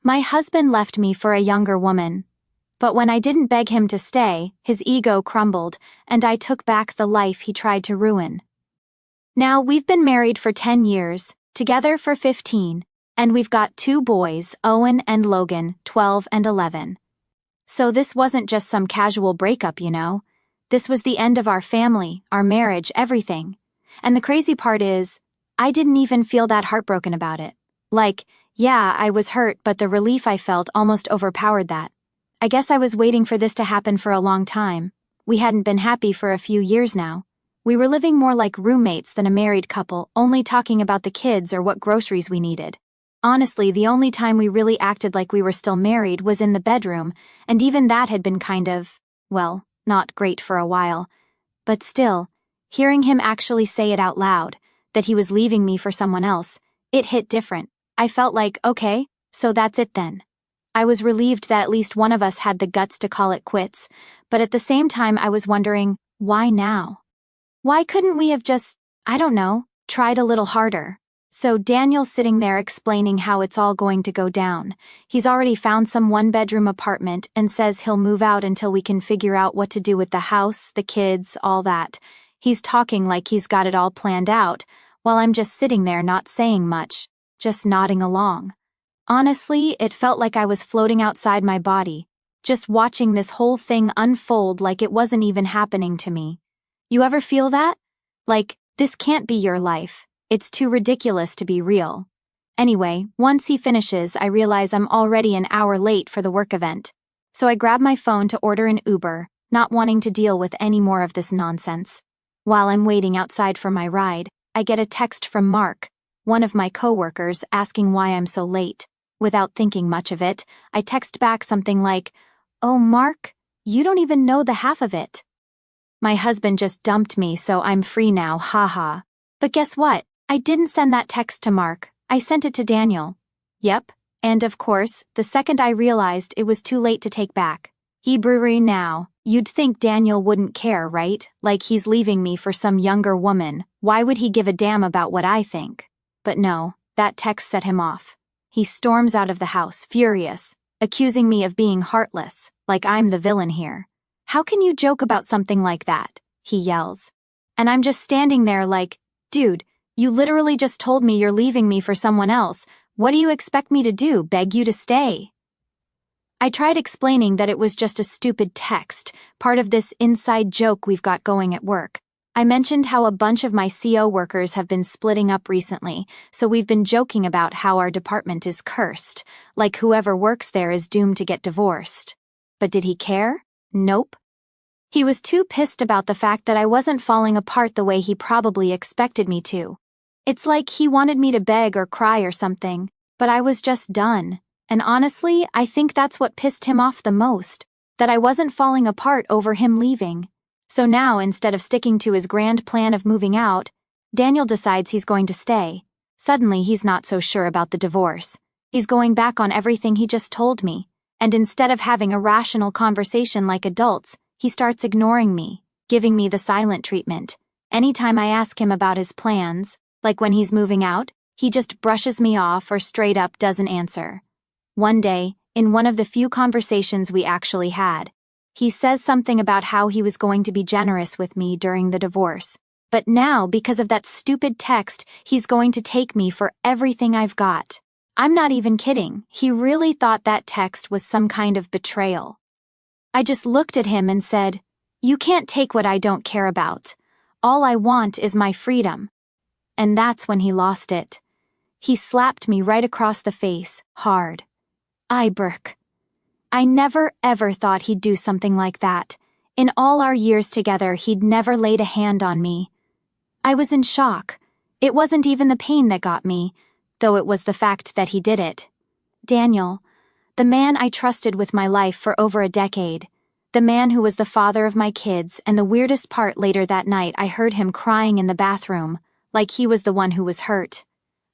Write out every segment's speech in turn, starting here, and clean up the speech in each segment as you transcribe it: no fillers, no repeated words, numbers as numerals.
My husband left me for a younger woman. But when I didn't beg him to stay, his ego crumbled, and I took back the life he tried to ruin. Now we've been married for 10 years, together for 15, and we've got 2 boys, Owen and Logan, 12 and 11. So this wasn't just some casual breakup, you know. This was the end of our family, our marriage, everything. And the crazy part is, I didn't even feel that heartbroken about it. Like, yeah, I was hurt, but the relief I felt almost overpowered that. I guess I was waiting for this to happen for a long time. We hadn't been happy for a few years now. We were living more like roommates than a married couple, only talking about the kids or what groceries we needed. Honestly, the only time we really acted like we were still married was in the bedroom, and even that had been kind of, well, not great for a while. But still, hearing him actually say it out loud, that he was leaving me for someone else, it hit different. I felt like, okay, so that's it then. I was relieved that at least one of us had the guts to call it quits, but at the same time I was wondering, why now? Why couldn't we have just, I don't know, tried a little harder? So Daniel's sitting there explaining how it's all going to go down. He's already found some 1-bedroom apartment and says he'll move out until we can figure out what to do with the house, the kids, all that. He's talking like he's got it all planned out, while I'm just sitting there not saying much, just nodding along. Honestly, it felt like I was floating outside my body, just watching this whole thing unfold like it wasn't even happening to me. You ever feel that? Like, this can't be your life. It's too ridiculous to be real. Anyway, once he finishes, I realize I'm already an hour late for the work event. So I grab my phone to order an Uber, not wanting to deal with any more of this nonsense. While I'm waiting outside for my ride, I get a text from Mark, one of my coworkers, asking why I'm so late. Without thinking much of it, I text back something like, "Oh, Mark, you don't even know the half of it. My husband just dumped me, so I'm free now, haha." But guess what? I didn't send that text to Mark. I sent it to Daniel. Yep, and of course, the second I realized it was too late to take back. Hebrewy now. You'd think Daniel wouldn't care, right? Like he's leaving me for some younger woman. Why would he give a damn about what I think? But no, that text set him off. He storms out of the house, furious, accusing me of being heartless, like I'm the villain here. "How can you joke about something like that?" he yells. And I'm just standing there like, dude, you literally just told me you're leaving me for someone else. What do you expect me to do, beg you to stay? I tried explaining that it was just a stupid text, part of this inside joke we've got going at work. I mentioned how a bunch of my CO workers have been splitting up recently, so we've been joking about how our department is cursed, like whoever works there is doomed to get divorced. But did he care? Nope. He was too pissed about the fact that I wasn't falling apart the way he probably expected me to. It's like he wanted me to beg or cry or something, but I was just done. And honestly, I think that's what pissed him off the most, that I wasn't falling apart over him leaving. So now, instead of sticking to his grand plan of moving out, Daniel decides he's going to stay. Suddenly, he's not so sure about the divorce. He's going back on everything he just told me, and instead of having a rational conversation like adults, he starts ignoring me, giving me the silent treatment. Anytime I ask him about his plans, like when he's moving out, he just brushes me off or straight up doesn't answer. One day, in one of the few conversations we actually had, he says something about how he was going to be generous with me during the divorce. But now, because of that stupid text, he's going to take me for everything I've got. I'm not even kidding. He really thought that text was some kind of betrayal. I just looked at him and said, "You can't take what I don't care about. All I want is my freedom." And that's when he lost it. He slapped me right across the face, hard. Burke. I never ever thought he'd do something like that. In all our years together, he'd never laid a hand on me. I was in shock. It wasn't even the pain that got me, though it was the fact that he did it. Daniel, the man I trusted with my life for over a decade, the man who was the father of my kids, and the weirdest part, later that night I heard him crying in the bathroom, like he was the one who was hurt.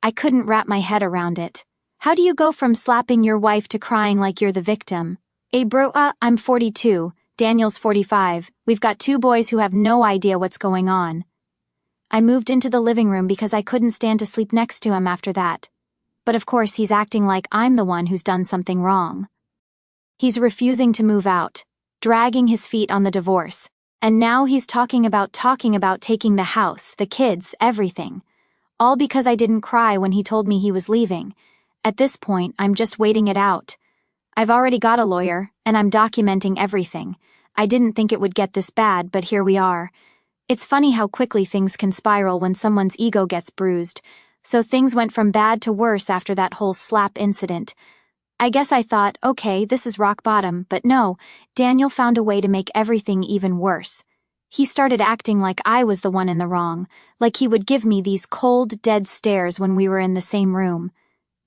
I couldn't wrap my head around it. How do you go from slapping your wife to crying like you're the victim? I'm 42, Daniel's 45, we've got 2 boys who have no idea what's going on. I moved into the living room because I couldn't stand to sleep next to him after that. but of course he's acting like I'm the one who's done something wrong. He's refusing to move out, dragging his feet on the divorce, and now he's talking about taking the house, the kids, everything. All because I didn't cry when he told me he was leaving. At this point, I'm just waiting it out. I've already got a lawyer, and I'm documenting everything. I didn't think it would get this bad, but here we are. It's funny how quickly things can spiral when someone's ego gets bruised. So things went from bad to worse after that whole slap incident. I guess I thought, okay, this is rock bottom, but no, Daniel found a way to make everything even worse. He started acting like I was the one in the wrong, like he would give me these cold, dead stares when we were in the same room.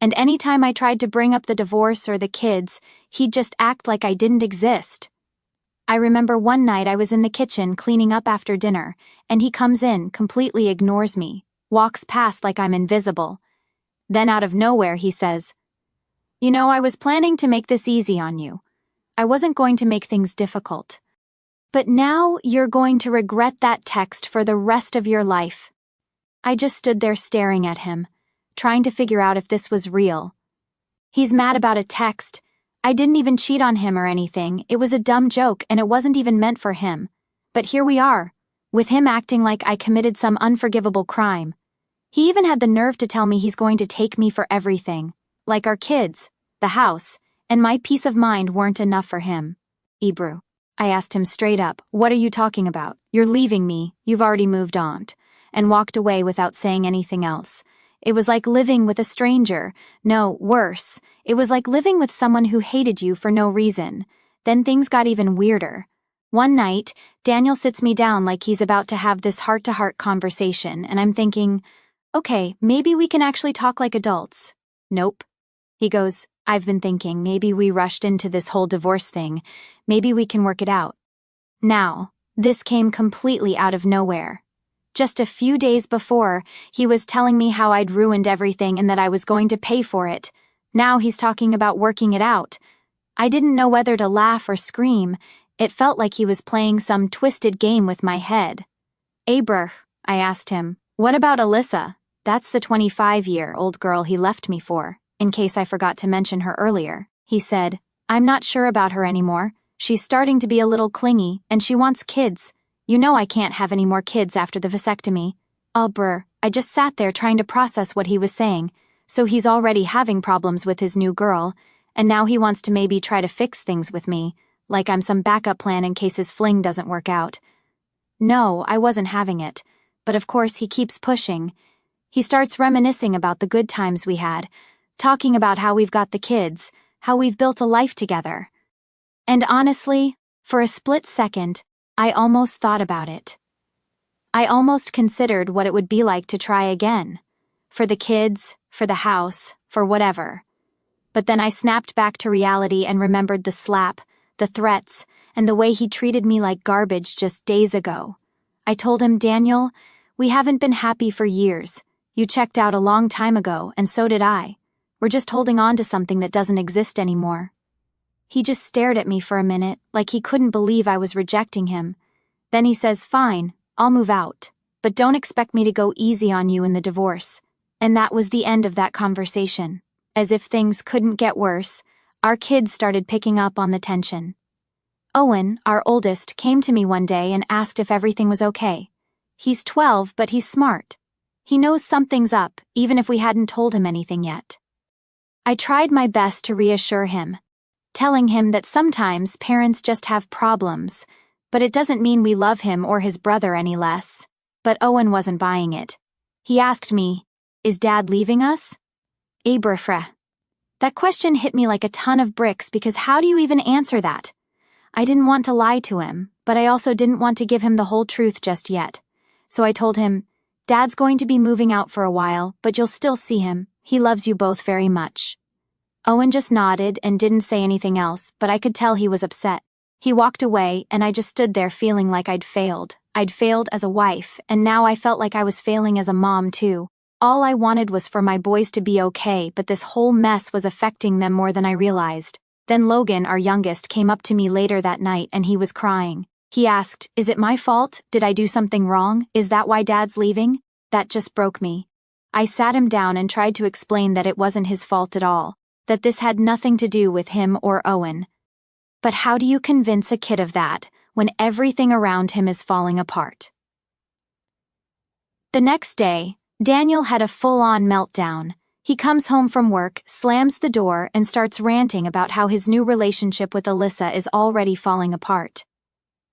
And anytime I tried to bring up the divorce or the kids, he'd just act like I didn't exist. I remember one night I was in the kitchen cleaning up after dinner, and he comes in, completely ignores me, walks past like I'm invisible. Then out of nowhere he says, "You know, I was planning to make this easy on you. I wasn't going to make things difficult. But now you're going to regret that text for the rest of your life." I just stood there staring at him, trying to figure out if this was real. He's mad about a text. I didn't even cheat on him or anything. It was a dumb joke and it wasn't even meant for him. But here we are, with him acting like I committed some unforgivable crime. He even had the nerve to tell me he's going to take me for everything, like our kids, the house, and my peace of mind weren't enough for him. "Ibru," I asked him straight up, "what are you talking about? You're leaving me, you've already moved on," and walked away without saying anything else. It was like living with a stranger. No, worse. It was like living with someone who hated you for no reason. Then things got even weirder. One night, Daniel sits me down like he's about to have this heart-to-heart conversation, and I'm thinking, okay, maybe we can actually talk like adults. Nope. He goes, "I've been thinking maybe we rushed into this whole divorce thing. Maybe we can work it out." Now, this came completely out of nowhere. Just a few days before, he was telling me how I'd ruined everything and that I was going to pay for it. Now he's talking about working it out. I didn't know whether to laugh or scream. It felt like he was playing some twisted game with my head. "Abrach," I asked him, "what about Alyssa? That's the 25-year-old girl he left me for, in case I forgot to mention her earlier." He said, "I'm not sure about her anymore. She's starting to be a little clingy, and she wants kids. You know I can't have any more kids after the vasectomy." I just sat there trying to process what he was saying. So he's already having problems with his new girl, and now he wants to maybe try to fix things with me, like I'm some backup plan in case his fling doesn't work out. No, I wasn't having it, but of course he keeps pushing. He starts reminiscing about the good times we had, talking about how we've got the kids, how we've built a life together. And honestly, for a split second, I almost thought about it. I almost considered what it would be like to try again. For the kids, for the house, for whatever. But then I snapped back to reality and remembered the slap, the threats, and the way he treated me like garbage just days ago. I told him, "Daniel, we haven't been happy for years. You checked out a long time ago, and so did I. We're just holding on to something that doesn't exist anymore." He just stared at me for a minute, like he couldn't believe I was rejecting him. Then he says, "Fine, I'll move out, but don't expect me to go easy on you in the divorce." And that was the end of that conversation. As if things couldn't get worse, our kids started picking up on the tension. Owen, our oldest, came to me one day and asked if everything was okay. He's 12, but he's smart. He knows something's up, even if we hadn't told him anything yet. I tried my best to reassure him, telling him that sometimes parents just have problems, but it doesn't mean we love him or his brother any less. But Owen wasn't buying it. He asked me, "Is Dad leaving us?" Abrafra. That question hit me like a ton of bricks because how do you even answer that? I didn't want to lie to him, but I also didn't want to give him the whole truth just yet. So I told him, "Dad's going to be moving out for a while, but you'll still see him. He loves you both very much." Owen just nodded and didn't say anything else, but I could tell he was upset. He walked away, and I just stood there feeling like I'd failed. I'd failed as a wife, and now I felt like I was failing as a mom, too. All I wanted was for my boys to be okay, but this whole mess was affecting them more than I realized. Then Logan, our youngest, came up to me later that night, and he was crying. He asked, "Is it my fault? Did I do something wrong? Is that why Dad's leaving?" That just broke me. I sat him down and tried to explain that it wasn't his fault at all, that this had nothing to do with him or Owen. But how do you convince a kid of that when everything around him is falling apart? The next day, Daniel had a full-on meltdown. He comes home from work, slams the door, and starts ranting about how his new relationship with Alyssa is already falling apart.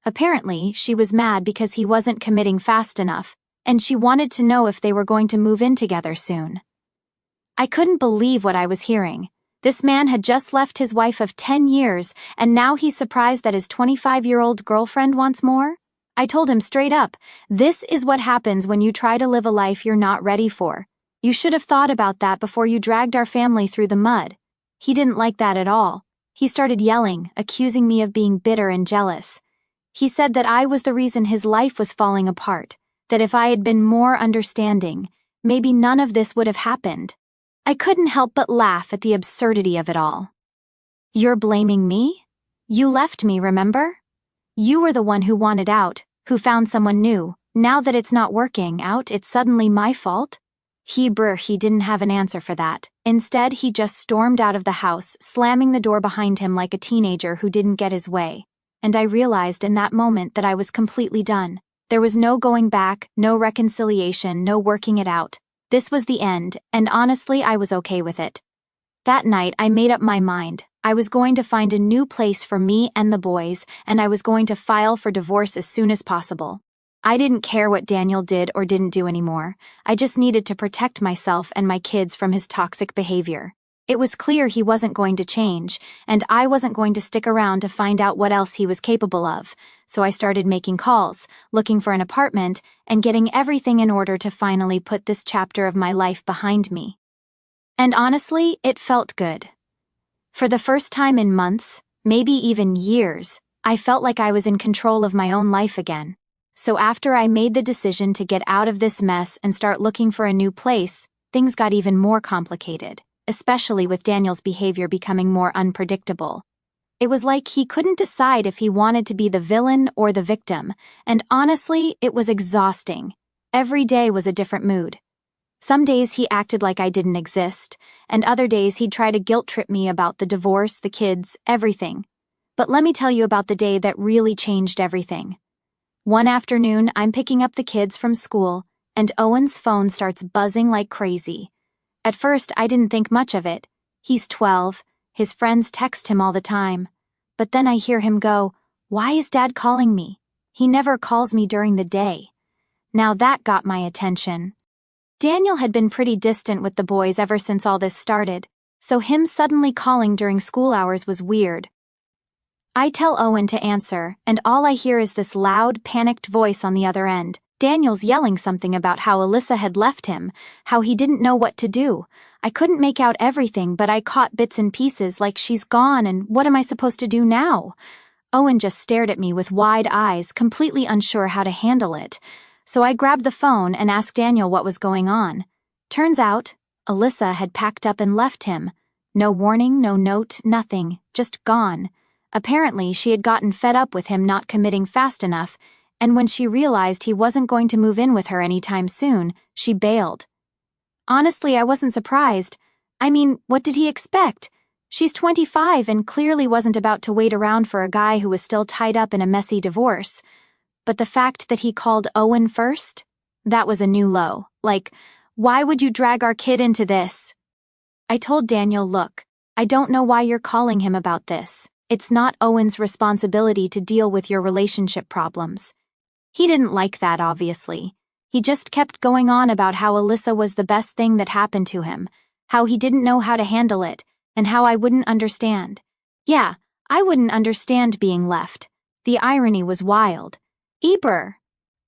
Apparently, she was mad because he wasn't committing fast enough, and she wanted to know if they were going to move in together soon. I couldn't believe what I was hearing. This man had just left his wife of 10 years, and now he's surprised that his 25-year-old girlfriend wants more? I told him straight up, this is what happens when you try to live a life you're not ready for. You should have thought about that before you dragged our family through the mud. He didn't like that at all. He started yelling, accusing me of being bitter and jealous. He said that I was the reason his life was falling apart, that if I had been more understanding, maybe none of this would have happened. I couldn't help but laugh at the absurdity of it all. You're blaming me? You left me, remember? You were the one who wanted out, who found someone new. Now that it's not working out, it's suddenly my fault? He didn't have an answer for that. Instead, he just stormed out of the house, slamming the door behind him like a teenager who didn't get his way. And I realized in that moment that I was completely done. There was no going back, no reconciliation, no working it out. This was the end, and honestly, I was okay with it. That night, I made up my mind. I was going to find a new place for me and the boys, and I was going to file for divorce as soon as possible. I didn't care what Daniel did or didn't do anymore. I just needed to protect myself and my kids from his toxic behavior. It was clear he wasn't going to change, and I wasn't going to stick around to find out what else he was capable of. So I started making calls, looking for an apartment, and getting everything in order to finally put this chapter of my life behind me. And honestly, it felt good. For the first time in months, maybe even years, I felt like I was in control of my own life again. So after I made the decision to get out of this mess and start looking for a new place, things got even more complicated, especially with Daniel's behavior becoming more unpredictable. It was like he couldn't decide if he wanted to be the villain or the victim, and honestly, it was exhausting. Every day was a different mood. Some days he acted like I didn't exist, and other days he'd try to guilt-trip me about the divorce, the kids, everything. But let me tell you about the day that really changed everything. One afternoon, I'm picking up the kids from school, and Owen's phone starts buzzing like crazy. At first, I didn't think much of it. He's 12, his friends text him all the time. But then I hear him go, "Why is Dad calling me? He never calls me during the day." Now that got my attention. Daniel had been pretty distant with the boys ever since all this started, so him suddenly calling during school hours was weird. I tell Owen to answer, and all I hear is this loud, panicked voice on the other end. Daniel's yelling something about how Alyssa had left him, how he didn't know what to do. I couldn't make out everything, but I caught bits and pieces like she's gone and what am I supposed to do now? Owen just stared at me with wide eyes, completely unsure how to handle it. So I grabbed the phone and asked Daniel what was going on. Turns out, Alyssa had packed up and left him. No warning, no note, nothing, just gone. Apparently, she had gotten fed up with him not committing fast enough, and when she realized he wasn't going to move in with her anytime soon, she bailed. Honestly, I wasn't surprised. I mean, what did he expect? She's 25 and clearly wasn't about to wait around for a guy who was still tied up in a messy divorce. But the fact that he called Owen first? That was a new low. Like, why would you drag our kid into this? I told Daniel, look, I don't know why you're calling him about this. It's not Owen's responsibility to deal with your relationship problems. He didn't like that, obviously. He just kept going on about how Alyssa was the best thing that happened to him, how he didn't know how to handle it, and how I wouldn't understand. Yeah, I wouldn't understand being left. The irony was wild. Eber.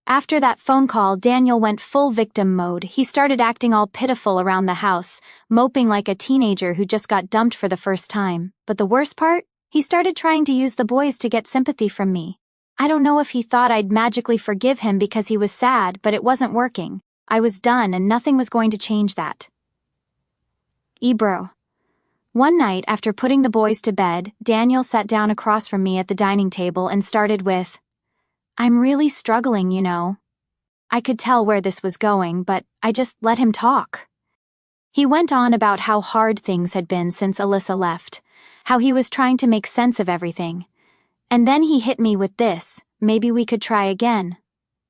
After that phone call, Daniel went full victim mode. He started acting all pitiful around the house, moping like a teenager who just got dumped for the first time. But the worst part? He started trying to use the boys to get sympathy from me. I don't know if he thought I'd magically forgive him because he was sad, but it wasn't working. I was done and nothing was going to change that. Ebro. One night, after putting the boys to bed, Daniel sat down across from me at the dining table and started with, "I'm really struggling, you know." I could tell where this was going, but I just let him talk. He went on about how hard things had been since Alyssa left, how he was trying to make sense of everything. And then he hit me with this: maybe we could try again.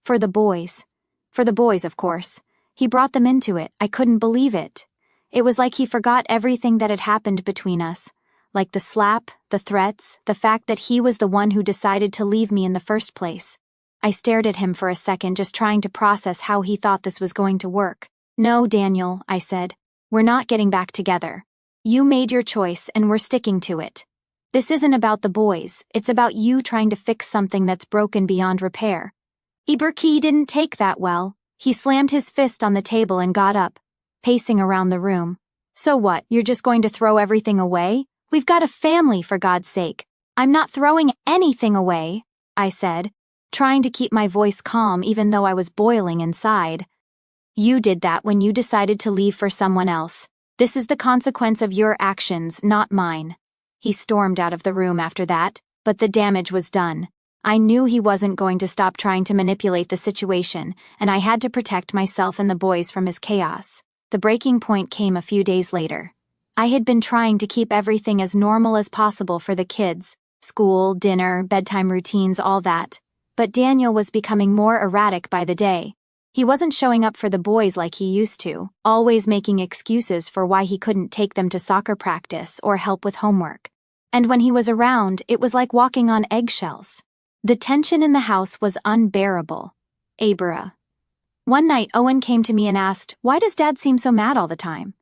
For the boys. For the boys, of course. He brought them into it. I couldn't believe it. It was like he forgot everything that had happened between us. Like the slap, the threats, the fact that he was the one who decided to leave me in the first place. I stared at him for a second, just trying to process how he thought this was going to work. No, Daniel, I said. We're not getting back together. You made your choice and we're sticking to it. This isn't about the boys, it's about you trying to fix something that's broken beyond repair. Iberkey didn't take that well. He slammed his fist on the table and got up, pacing around the room. So what, you're just going to throw everything away? We've got a family, for God's sake. I'm not throwing anything away, I said, trying to keep my voice calm even though I was boiling inside. You did that when you decided to leave for someone else. This is the consequence of your actions, not mine. He stormed out of the room after that, but the damage was done. I knew he wasn't going to stop trying to manipulate the situation, and I had to protect myself and the boys from his chaos. The breaking point came a few days later. I had been trying to keep everything as normal as possible for the kids, school, dinner, bedtime routines, all that. But Daniel was becoming more erratic by the day. He wasn't showing up for the boys like he used to, always making excuses for why he couldn't take them to soccer practice or help with homework. And when he was around, it was like walking on eggshells. The tension in the house was unbearable. Abra. One night, Owen came to me and asked, "Why does Dad seem so mad all the time?"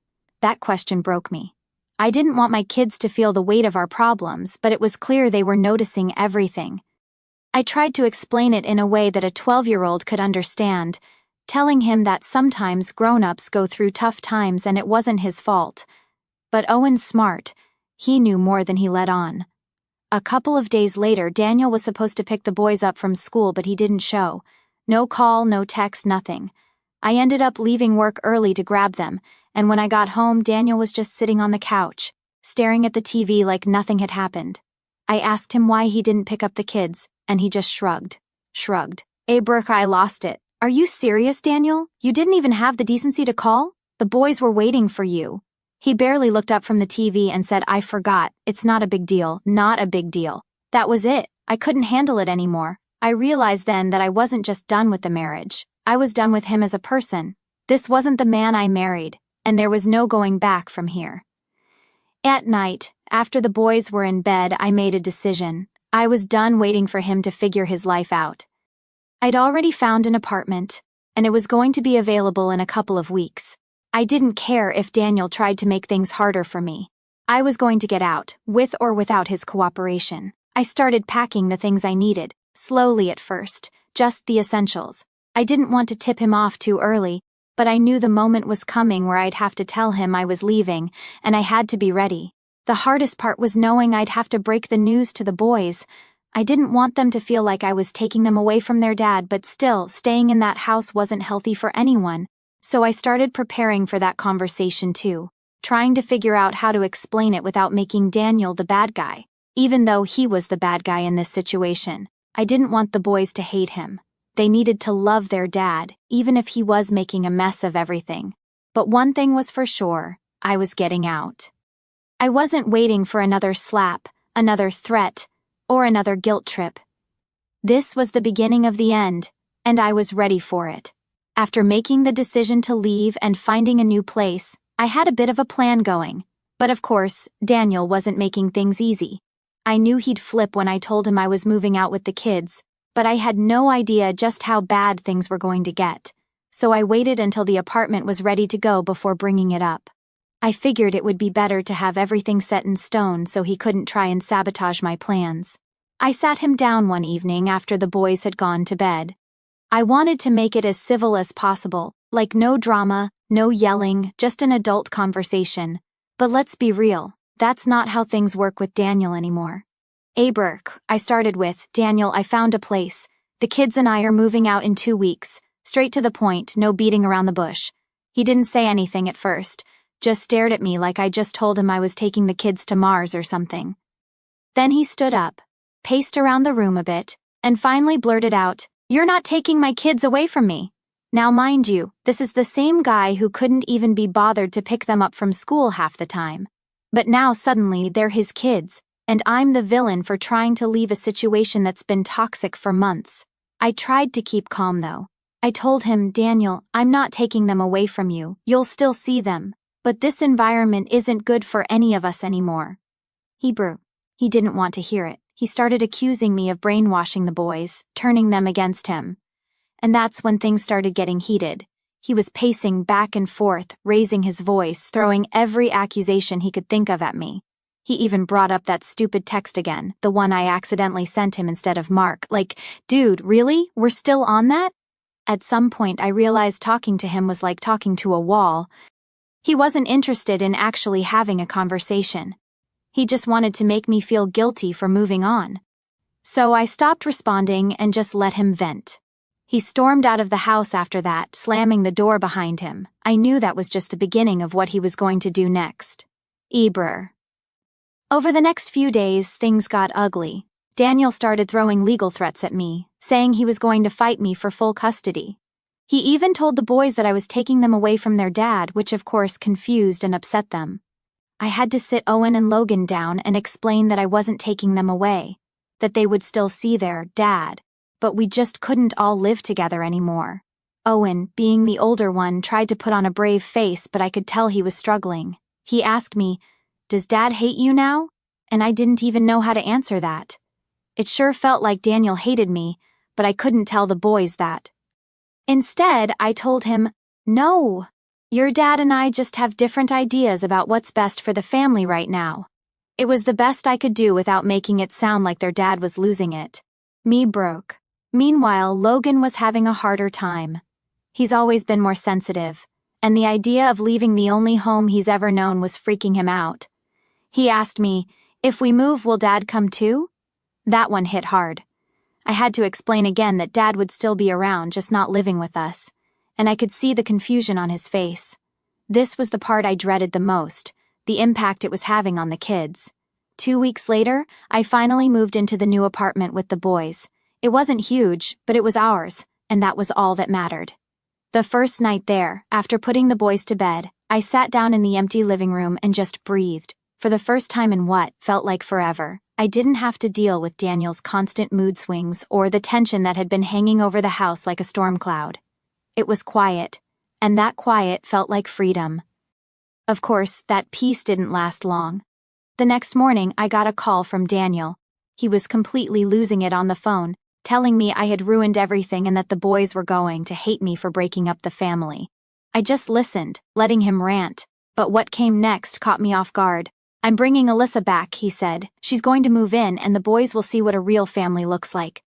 That question broke me. I didn't want my kids to feel the weight of our problems, but it was clear they were noticing everything. I tried to explain it in a way that a 12-year-old could understand, telling him that sometimes grown-ups go through tough times and it wasn't his fault. But Owen's smart. He knew more than he let on. A couple of days later, Daniel was supposed to pick the boys up from school, but he didn't show. No call, no text, nothing. I ended up leaving work early to grab them, and when I got home, Daniel was just sitting on the couch, staring at the TV like nothing had happened. I asked him why he didn't pick up the kids, and he just shrugged. Brooke, I lost it. Are you serious, Daniel? You didn't even have the decency to call? The boys were waiting for you. He barely looked up from the TV and said, "I forgot. It's not a big deal. Not a big deal." That was it. I couldn't handle it anymore. I realized then that I wasn't just done with the marriage. I was done with him as a person. This wasn't the man I married, and there was no going back from here. At night, after the boys were in bed, I made a decision. I was done waiting for him to figure his life out. I'd already found an apartment, and it was going to be available in a couple of weeks. I didn't care if Daniel tried to make things harder for me. I was going to get out, with or without his cooperation. I started packing the things I needed, slowly at first, just the essentials. I didn't want to tip him off too early, but I knew the moment was coming where I'd have to tell him I was leaving, and I had to be ready. The hardest part was knowing I'd have to break the news to the boys. I didn't want them to feel like I was taking them away from their dad, but still, staying in that house wasn't healthy for anyone. So I started preparing for that conversation too, trying to figure out how to explain it without making Daniel the bad guy. Even though he was the bad guy in this situation, I didn't want the boys to hate him. They needed to love their dad, even if he was making a mess of everything. But one thing was for sure, I was getting out. I wasn't waiting for another slap, another threat, or another guilt trip. This was the beginning of the end, and I was ready for it. After making the decision to leave and finding a new place, I had a bit of a plan going. But of course, Daniel wasn't making things easy. I knew he'd flip when I told him I was moving out with the kids, but I had no idea just how bad things were going to get. So I waited until the apartment was ready to go before bringing it up. I figured it would be better to have everything set in stone so he couldn't try and sabotage my plans. I sat him down one evening after the boys had gone to bed. I wanted to make it as civil as possible, like no drama, no yelling, just an adult conversation. But let's be real, that's not how things work with Daniel anymore. Burke, I started with, "Daniel, I found a place. The kids and I are moving out in 2 weeks. Straight to the point, no beating around the bush." He didn't say anything at first, just stared at me like I just told him I was taking the kids to Mars or something. Then he stood up, paced around the room a bit, and finally blurted out, "You're not taking my kids away from me." Now mind you, this is the same guy who couldn't even be bothered to pick them up from school half the time. But now suddenly they're his kids, and I'm the villain for trying to leave a situation that's been toxic for months. I tried to keep calm though. I told him, Daniel, I'm not taking them away from you, you'll still see them. But this environment isn't good for any of us anymore. He didn't want to hear it. He started accusing me of brainwashing the boys, turning them against him. And that's when things started getting heated. He was pacing back and forth, raising his voice, throwing every accusation he could think of at me. He even brought up that stupid text again, the one I accidentally sent him instead of Mark. Like, dude, really? We're still on that? At some point I realized talking to him was like talking to a wall. He wasn't interested in actually having a conversation. He just wanted to make me feel guilty for moving on. So I stopped responding and just let him vent. He stormed out of the house after that, slamming the door behind him. I knew that was just the beginning of what he was going to do next. Over the next few days, things got ugly. Daniel started throwing legal threats at me, saying he was going to fight me for full custody. He even told the boys that I was taking them away from their dad, which of course confused and upset them. I had to sit Owen and Logan down and explain that I wasn't taking them away, that they would still see their dad. But we just couldn't all live together anymore. Owen, being the older one, tried to put on a brave face, but I could tell he was struggling. He asked me, "Does Dad hate you now?" And I didn't even know how to answer that. It sure felt like Daniel hated me, but I couldn't tell the boys that. Instead, I told him, "No, your dad and I just have different ideas about what's best for the family right now." It was the best I could do without making it sound like their dad was losing it. Meanwhile, Logan was having a harder time. He's always been more sensitive, and the idea of leaving the only home he's ever known was freaking him out. He asked me, "If we move, will Dad come too?" That one hit hard. I had to explain again that Dad would still be around, just not living with us, and I could see the confusion on his face. This was the part I dreaded the most, the impact it was having on the kids. 2 weeks later, I finally moved into the new apartment with the boys. It wasn't huge, but it was ours, and that was all that mattered. The first night there, after putting the boys to bed, I sat down in the empty living room and just breathed. For the first time in what felt like forever, I didn't have to deal with Daniel's constant mood swings or the tension that had been hanging over the house like a storm cloud. It was quiet, and that quiet felt like freedom. Of course, that peace didn't last long. The next morning, I got a call from Daniel. He was completely losing it on the phone, telling me I had ruined everything and that the boys were going to hate me for breaking up the family. I just listened, letting him rant, but what came next caught me off guard. "I'm bringing Alyssa back," he said. "She's going to move in and the boys will see what a real family looks like."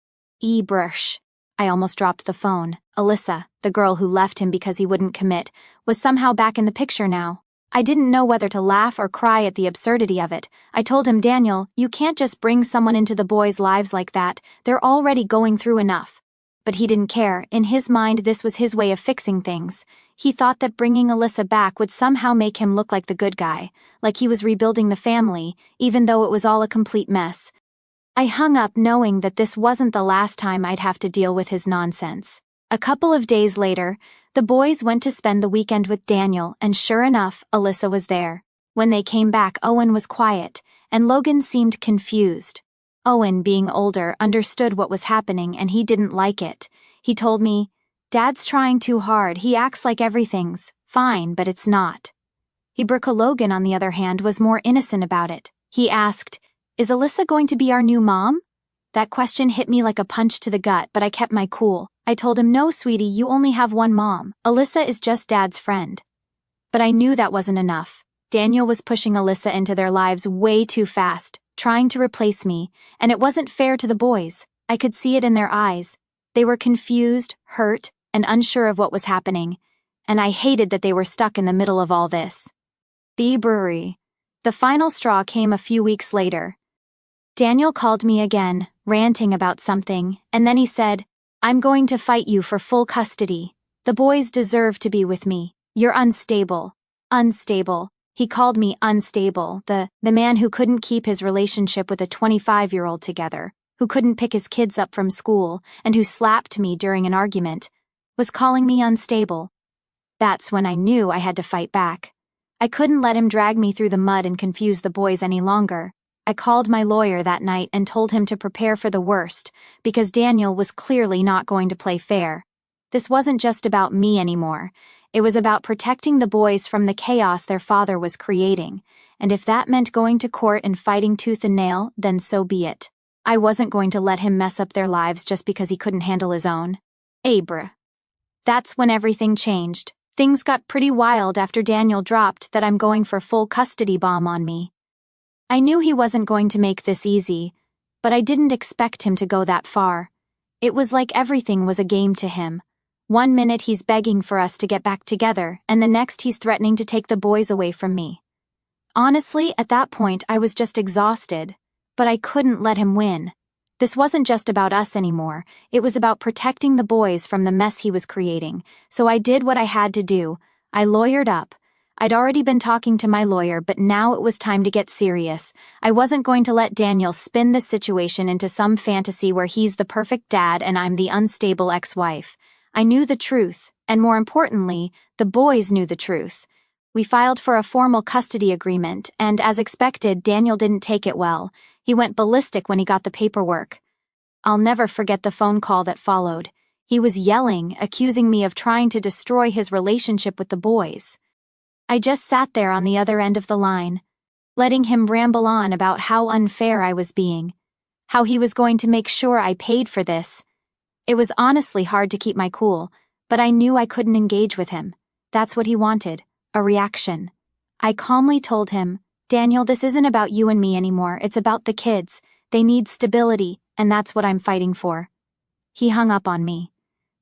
I almost dropped the phone. Alyssa, the girl who left him because he wouldn't commit, was somehow back in the picture now. I didn't know whether to laugh or cry at the absurdity of it. I told him, "Daniel, you can't just bring someone into the boys' lives like that. They're already going through enough." But he didn't care. In his mind, this was his way of fixing things. He thought that bringing Alyssa back would somehow make him look like the good guy, like he was rebuilding the family, even though it was all a complete mess. I hung up knowing that this wasn't the last time I'd have to deal with his nonsense. A couple of days later, the boys went to spend the weekend with Daniel, and sure enough, Alyssa was there. When they came back, Owen was quiet, and Logan seemed confused. Owen, being older, understood what was happening and he didn't like it. He told me, "Dad's trying too hard. He acts like everything's fine, but it's not." Logan, on the other hand, was more innocent about it. He asked, "Is Alyssa going to be our new mom?" That question hit me like a punch to the gut, but I kept my cool. I told him, "No, sweetie, you only have one mom. Alyssa is just Dad's friend." But I knew that wasn't enough. Daniel was pushing Alyssa into their lives way too fast, trying to replace me, and it wasn't fair to the boys. I could see it in their eyes. They were confused, hurt, and unsure of what was happening, and I hated that they were stuck in the middle of all this. The final straw came a few weeks later. Daniel called me again, ranting about something, and then he said, "I'm going to fight you for full custody. The boys deserve to be with me. You're unstable." Unstable. He called me unstable, the man who couldn't keep his relationship with a 25-year-old together, who couldn't pick his kids up from school, and who slapped me during an argument. was calling me unstable. That's when I knew I had to fight back. I couldn't let him drag me through the mud and confuse the boys any longer. I called my lawyer that night and told him to prepare for the worst, because Daniel was clearly not going to play fair. This wasn't just about me anymore. It was about protecting the boys from the chaos their father was creating, and if that meant going to court and fighting tooth and nail, then so be it. I wasn't going to let him mess up their lives just because he couldn't handle his own. That's when everything changed. Things got pretty wild after Daniel dropped that I'm going for full custody bomb on me. I knew he wasn't going to make this easy, but I didn't expect him to go that far. It was like everything was a game to him. One minute he's begging for us to get back together, and the next he's threatening to take the boys away from me. Honestly, at that point I was just exhausted, but I couldn't let him win. This wasn't just about us anymore, it was about protecting the boys from the mess he was creating, so I did what I had to do. I lawyered up. I'd already been talking to my lawyer, but now it was time to get serious. I wasn't going to let Daniel spin this situation into some fantasy where he's the perfect dad and I'm the unstable ex-wife. I knew the truth, and more importantly, the boys knew the truth. We filed for a formal custody agreement, and as expected, Daniel didn't take it well. He went ballistic when he got the paperwork. I'll never forget the phone call that followed. He was yelling, accusing me of trying to destroy his relationship with the boys. I just sat there on the other end of the line, letting him ramble on about how unfair I was being, how he was going to make sure I paid for this. It was honestly hard to keep my cool, but I knew I couldn't engage with him. That's what he wanted, a reaction. I calmly told him, Daniel, this isn't about you and me anymore, it's about the kids. They need stability, and that's what I'm fighting for. He hung up on me.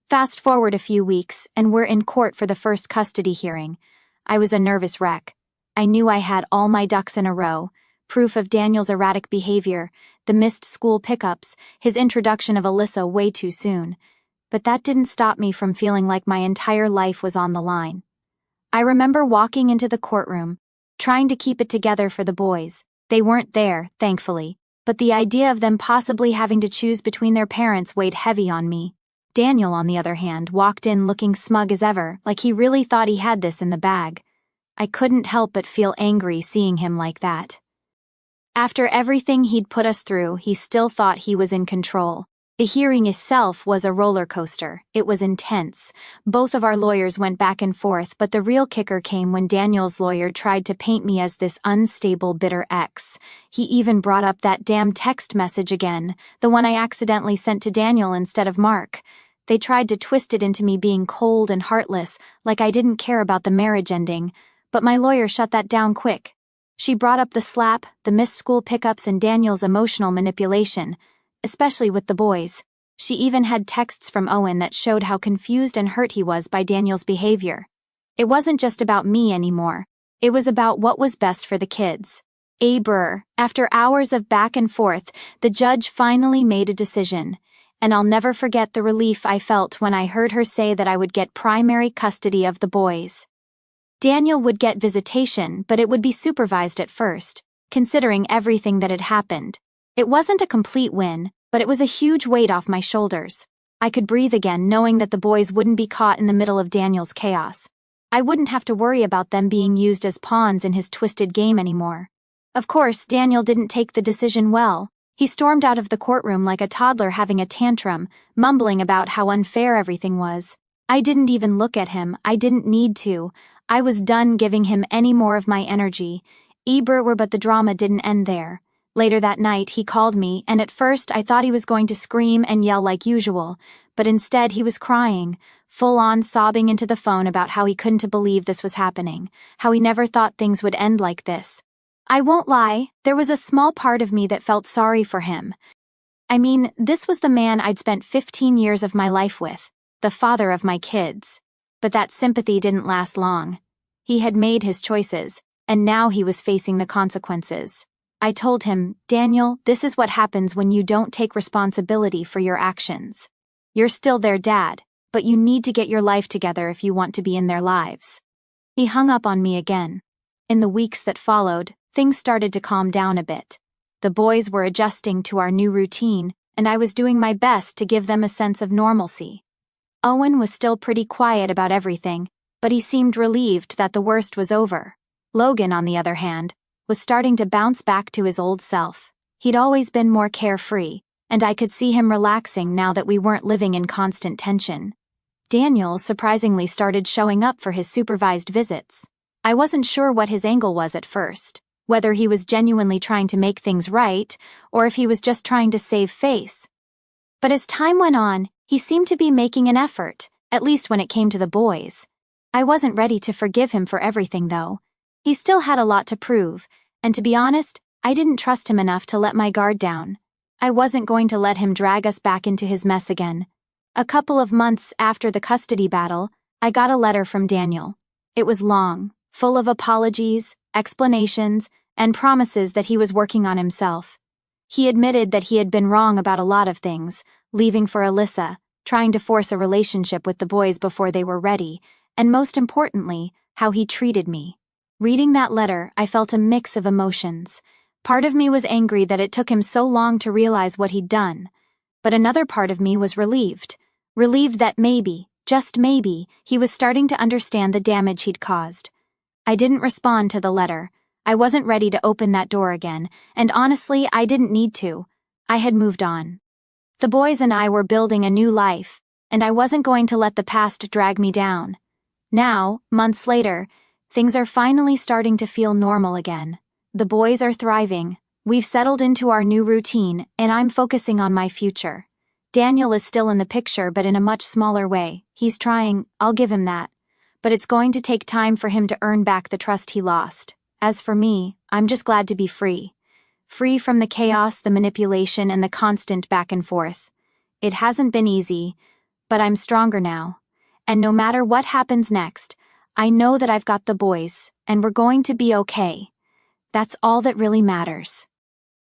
Fast forward a few weeks, and we're in court for the first custody hearing. I was a nervous wreck. I knew I had all my ducks in a row, proof of Daniel's erratic behavior, the missed school pickups, his introduction of Alyssa way too soon. But that didn't stop me from feeling like my entire life was on the line. I remember walking into the courtroom, trying to keep it together for the boys. They weren't there, thankfully, but the idea of them possibly having to choose between their parents weighed heavy on me. Daniel, on the other hand, walked in looking smug as ever, like he really thought he had this in the bag. I couldn't help but feel angry seeing him like that. After everything he'd put us through, he still thought he was in control. The hearing itself was a roller coaster. It was intense. Both of our lawyers went back and forth, but the real kicker came when Daniel's lawyer tried to paint me as this unstable, bitter ex. He even brought up that damn text message again, the one I accidentally sent to Daniel instead of Mark. They tried to twist it into me being cold and heartless, like I didn't care about the marriage ending, but my lawyer shut that down quick. She brought up the slap, the missed school pickups, and Daniel's emotional manipulation, especially with the boys. She even had texts from Owen that showed how confused and hurt he was by Daniel's behavior. It wasn't just about me anymore. It was about what was best for the kids. After hours of back and forth, the judge finally made a decision, and I'll never forget the relief I felt when I heard her say that I would get primary custody of the boys. Daniel would get visitation, but it would be supervised at first, considering everything that had happened. It wasn't a complete win, but it was a huge weight off my shoulders. I could breathe again knowing that the boys wouldn't be caught in the middle of Daniel's chaos. I wouldn't have to worry about them being used as pawns in his twisted game anymore. Of course, Daniel didn't take the decision well. He stormed out of the courtroom like a toddler having a tantrum, mumbling about how unfair everything was. I didn't even look at him. I didn't need to. I was done giving him any more of my energy. But the drama didn't end there. Later that night, he called me, and at first I thought he was going to scream and yell like usual, but instead he was crying, full-on sobbing into the phone about how he couldn't believe this was happening, how he never thought things would end like this. I won't lie, there was a small part of me that felt sorry for him. I mean, this was the man I'd spent 15 years of my life with, the father of my kids. But that sympathy didn't last long. He had made his choices, and now he was facing the consequences. I told him, Daniel, this is what happens when you don't take responsibility for your actions. You're still their dad, but you need to get your life together if you want to be in their lives. He hung up on me again. In the weeks that followed, things started to calm down a bit. The boys were adjusting to our new routine, and I was doing my best to give them a sense of normalcy. Owen was still pretty quiet about everything, but he seemed relieved that the worst was over. Logan, on the other hand, was starting to bounce back to his old self. He'd always been more carefree, and I could see him relaxing now that we weren't living in constant tension. Daniel surprisingly started showing up for his supervised visits. I wasn't sure what his angle was at first, whether he was genuinely trying to make things right, or if he was just trying to save face. But as time went on, he seemed to be making an effort, at least when it came to the boys. I wasn't ready to forgive him for everything, though. He still had a lot to prove, and to be honest, I didn't trust him enough to let my guard down. I wasn't going to let him drag us back into his mess again. A couple of months after the custody battle, I got a letter from Daniel. It was long, full of apologies, explanations, and promises that he was working on himself. He admitted that he had been wrong about a lot of things, leaving for Alyssa, trying to force a relationship with the boys before they were ready, and most importantly, how he treated me. Reading that letter, I felt a mix of emotions. Part of me was angry that it took him so long to realize what he'd done, but another part of me was relieved that maybe, just maybe, he was starting to understand the damage he'd caused. I didn't respond to the letter. I wasn't ready to open that door again, and honestly, I didn't need to. I had moved on. The boys and I were building a new life, and I wasn't going to let the past drag me down. Now, months later, things are finally starting to feel normal again. The boys are thriving. We've settled into our new routine, and I'm focusing on my future. Daniel is still in the picture, but in a much smaller way. He's trying, I'll give him that. But it's going to take time for him to earn back the trust he lost. As for me, I'm just glad to be free. Free from the chaos, the manipulation, and the constant back and forth. It hasn't been easy, but I'm stronger now. And no matter what happens next, I know that I've got the boys, and we're going to be okay. That's all that really matters.